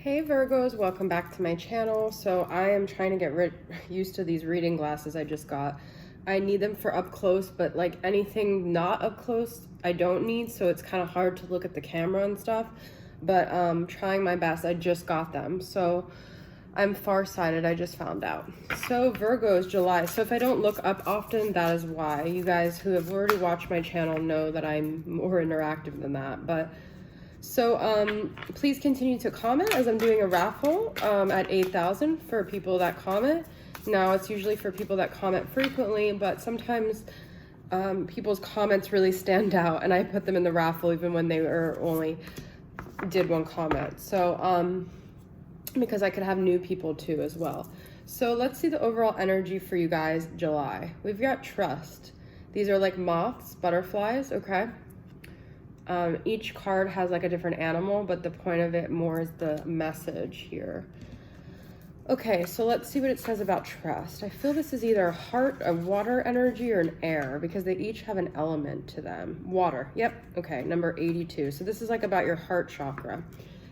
Hey Virgos, welcome back to my channel. So I am trying to get used to these reading glasses I just got. I need them for up close, but like anything not up close, I don't need. So it's kind of hard to look at the camera and stuff, but trying my best. I just got them. So I'm farsighted, I just found out. So Virgos, July. So if I don't look up often, that is why. You guys who have already watched my channel know that I'm more interactive than that, but so please continue to comment as I'm doing a raffle at 8,000 for people that comment. Now it's usually for people that comment frequently, but sometimes people's comments really stand out and I put them in the raffle even when they were only did one comment. So because I could have new people too as well. So let's see the overall energy for you guys, July. We've got trust. These are like moths, butterflies, okay? Each card has like a different animal, but the point of it more is the message here. Okay, so let's see what it says about trust. I feel this is either a heart, a water energy, or an air, because they each have an element to them. Water, yep, okay, number 82. So this is like about your heart chakra.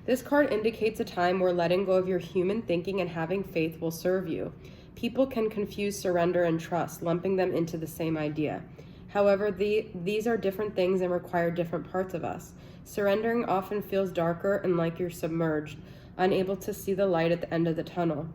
This card indicates a time where letting go of your human thinking and having faith will serve you. People can confuse surrender and trust, lumping them into the same idea. However, these are different things and require different parts of us. Surrendering often feels darker and like you're submerged, unable to see the light at the end of the tunnel.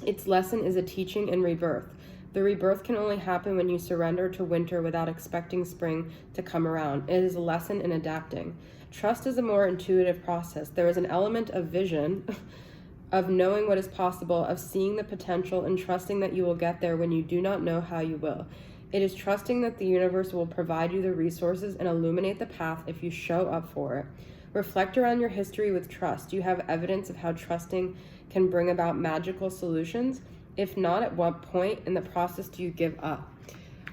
Its lesson is a teaching in rebirth. The rebirth can only happen when you surrender to winter without expecting spring to come around. It is a lesson in adapting. Trust is a more intuitive process. There is an element of vision, of knowing what is possible, of seeing the potential and trusting that you will get there when you do not know how you will. It is trusting that the universe will provide you the resources and illuminate the path if you show up for it. Reflect around your history with trust. Do you have evidence of how trusting can bring about magical solutions? If not, at what point in the process do you give up?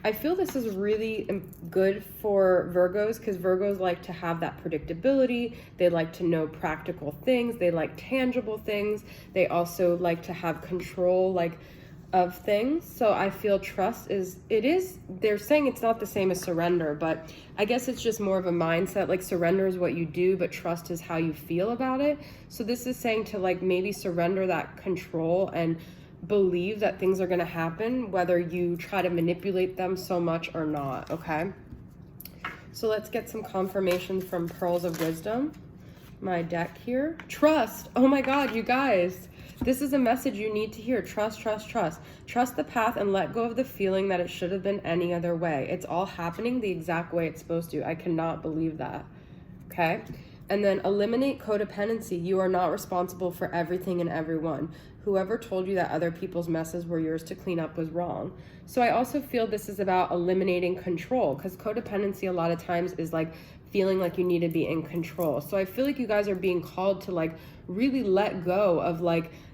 I feel this is really good for Virgos because Virgos like to have that predictability. They like to know practical things. They like tangible things. They also like to have control, of things. So I feel trust they're saying it's not the same as surrender, but I guess it's just more of a mindset. Like surrender is what you do, but trust is how you feel about it. So this is saying to maybe surrender that control and believe that things are going to happen, whether you try to manipulate them so much or not, okay? So let's get some confirmation from Pearls of Wisdom, my deck here. Trust. Oh my God, you guys. This is a message you need to hear. Trust, trust, trust. Trust the path and let go of the feeling that it should have been any other way. It's all happening the exact way it's supposed to. I cannot believe that. Okay? And then eliminate codependency. You are not responsible for everything and everyone. Whoever told you that other people's messes were yours to clean up was wrong. So I also feel this is about eliminating control, because codependency a lot of times is feeling like you need to be in control. So I feel like you guys are being called to really let go of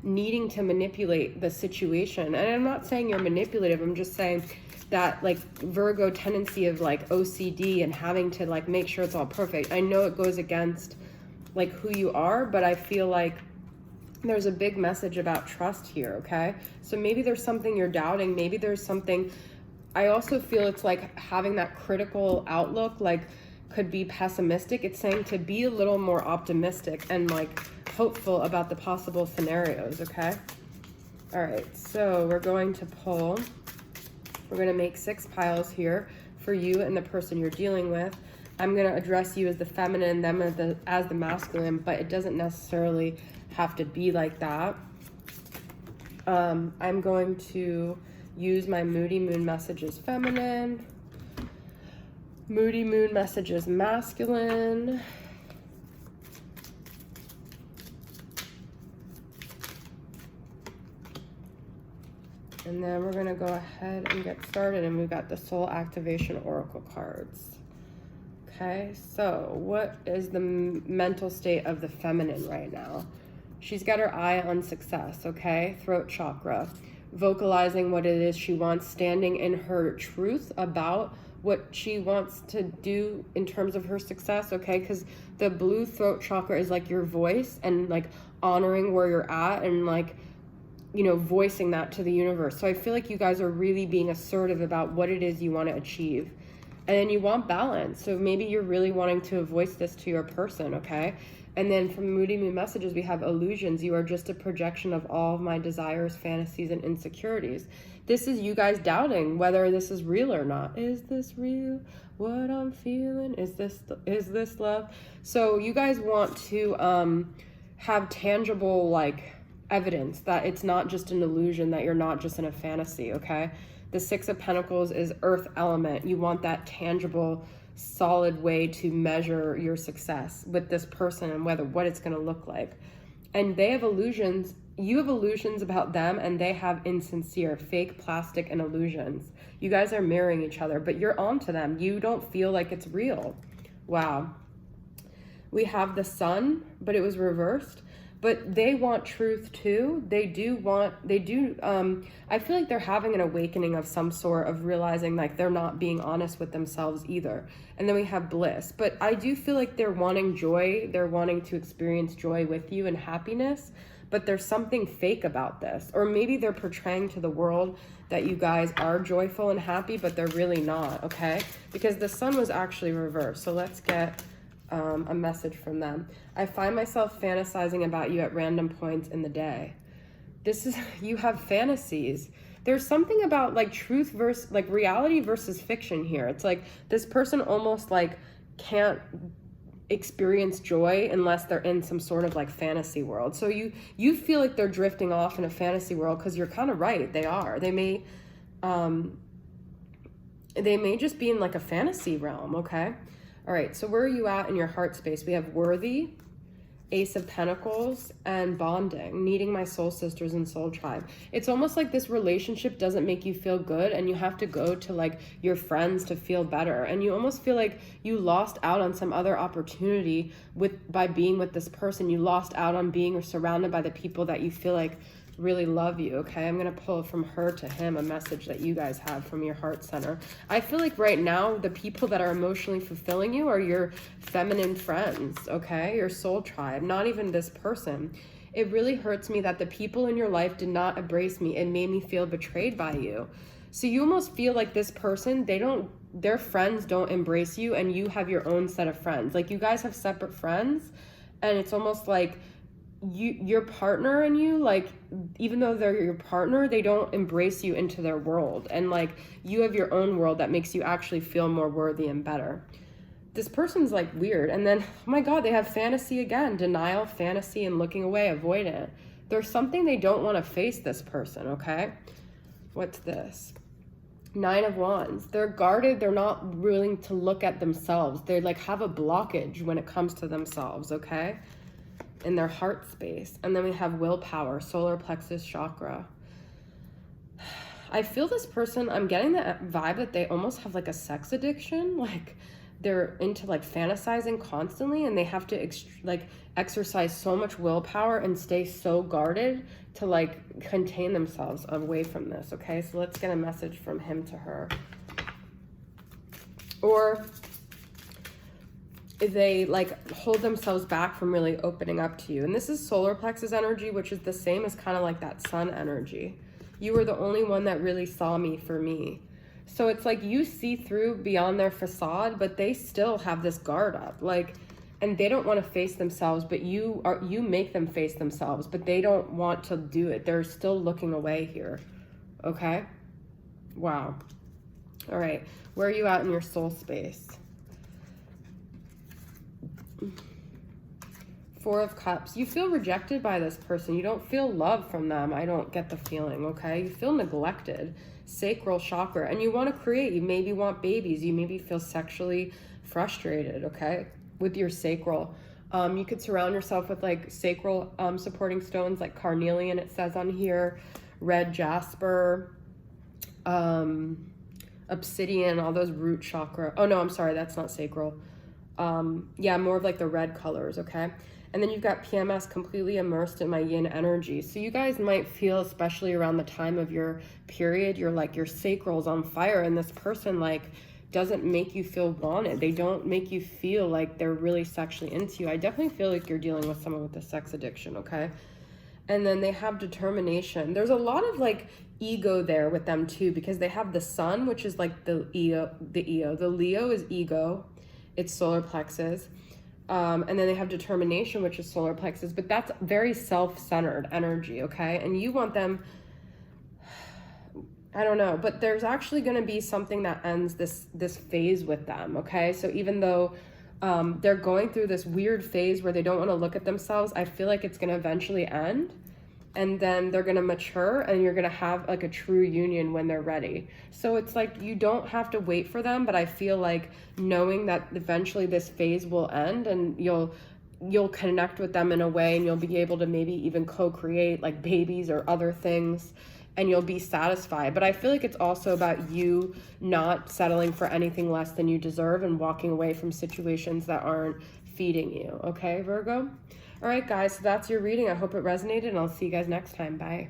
needing to manipulate the situation. And I'm not saying you're manipulative. I'm just saying that Virgo tendency of OCD and having to make sure it's all perfect. I know it goes against who you are, but I feel like there's a big message about trust here, okay? So maybe there's something you're doubting. Maybe there's something, I also feel it's having that critical outlook, could be pessimistic. It's saying to be a little more optimistic and hopeful about the possible scenarios, okay? All right, so we're going to pull, we're going to make 6 piles here for you and the person you're dealing with. I'm going to address you as the feminine, them as the masculine, but it doesn't necessarily have to be like that. I'm going to use my Moody Moon messages feminine, Moody Moon messages masculine, and then we're going to go ahead and get started, and we've got the Soul Activation Oracle cards. Okay, so what is the mental state of the feminine right now? She's got her eye on success, okay? Throat chakra, vocalizing what it is she wants, standing in her truth about what she wants to do in terms of her success, okay? Because the blue throat chakra is your voice and honoring where you're at and voicing that to the universe. So I feel like you guys are really being assertive about what it is you want to achieve. And then you want balance. So maybe you're really wanting to voice this to your person, okay? And then from Moody Moon Messages, we have illusions. You are just a projection of all of my desires, fantasies, and insecurities. This is you guys doubting whether this is real or not. Is this real? What I'm feeling? Is this love? So you guys want to have tangible like evidence that it's not just an illusion, that you're not just in a fantasy, okay? The Six of Pentacles is earth element. You want that tangible, solid way to measure your success with this person and what it's going to look like. And they have illusions. You have illusions about them, and they have insincere, fake, plastic, and illusions. You guys are mirroring each other, but you're onto them. You don't feel like it's real. Wow. We have the Sun, but it was reversed. But they want truth too. I feel like they're having an awakening of some sort, of realizing like they're not being honest with themselves either. And then we have bliss. But I do feel like they're wanting joy. They're wanting to experience joy with you and happiness. But there's something fake about this. Or maybe they're portraying to the world that you guys are joyful and happy, but they're really not, okay? Because the Sun was actually reversed. So let's get a message from them. I find myself fantasizing about you at random points in the day. This is, you have fantasies. There's something about like truth versus like reality versus fiction here. It's like this person almost like can't experience joy unless they're in some sort of like fantasy world. So you feel like they're drifting off in a fantasy world, because you're kind of right. They are. They may just be in like a fantasy realm, okay? All right, so where are you at in your heart space? We have worthy, Ace of Pentacles, and bonding, needing my soul sisters and soul tribe. It's almost like this relationship doesn't make you feel good, and you have to go to like your friends to feel better. And you almost feel like you lost out on some other opportunity by being with this person. You lost out on being surrounded by the people that you feel like really love you, okay? I'm going to pull from her to him a message that you guys have from your heart center. I feel like right now, the people that are emotionally fulfilling you are your feminine friends, okay? Your soul tribe, not even this person. It really hurts me that the people in your life did not embrace me. It made me feel betrayed by you. So you almost feel like this person, their friends don't embrace you, and you have your own set of friends. Like you guys have separate friends, and it's almost like your partner and you, like, even though they're your partner, they don't embrace you into their world. And like you have your own world that makes you actually feel more worthy and better. This person's like weird. And then, oh my God, they have fantasy again. Denial, fantasy, and looking away, avoidant. There's something they don't want to face, this person, okay? What's this? Nine of Wands. They're guarded. They're not willing to look at themselves. They like have a blockage when it comes to themselves, okay? In their heart space. And then we have willpower, solar plexus chakra. I feel this person, I'm getting the vibe that they almost have like a sex addiction. Like they're into like fantasizing constantly, and they have to exercise so much willpower and stay so guarded to like contain themselves away from this. Okay, so let's get a message from him to her. Or they like hold themselves back from really opening up to you. And this is solar plexus energy, which is the same as kind of like that sun energy. You were the only one that really saw me for me. So it's like you see through beyond their facade, but they still have this guard up, like, and they don't want to face themselves, but you make them face themselves, but they don't want to do it. They're still looking away here. Okay. Wow. All right. Where are you at in your soul space? Four of Cups. You feel rejected by this person. You don't feel love from them. I don't get the feeling, okay? You feel neglected. Sacral chakra. And you want to create. You maybe want babies. You maybe feel sexually frustrated, okay? With your sacral. You could surround yourself with like sacral supporting stones like carnelian, it says on here. Red jasper. Obsidian. All those root chakra. Oh no, I'm sorry. That's not sacral. Yeah, more of like the red colors, okay? And then you've got PMS, completely immersed in my yin energy. So you guys might feel, especially around the time of your period, you're like your sacral's on fire, and this person like doesn't make you feel wanted. They don't make you feel like they're really sexually into you. I definitely feel like you're dealing with someone with a sex addiction, okay? And then they have determination. There's a lot of like ego there with them too, because they have the sun, which is like the Leo. The Leo is ego. It's solar plexus. And then they have determination, which is solar plexus, but that's very self-centered energy, okay? And you want them, I don't know, but there's actually going to be something that ends this phase with them, okay? So even though they're going through this weird phase where they don't want to look at themselves, I feel like it's going to eventually end, and then they're going to mature, and you're going to have like a true union when they're ready. So it's like you don't have to wait for them, but I feel like knowing that eventually this phase will end, and you'll connect with them in a way, and you'll be able to maybe even co-create like babies or other things, and you'll be satisfied. But I feel like it's also about you not settling for anything less than you deserve and walking away from situations that aren't feeding you. Okay, Virgo? All right, guys, so that's your reading. I hope it resonated, and I'll see you guys next time. Bye.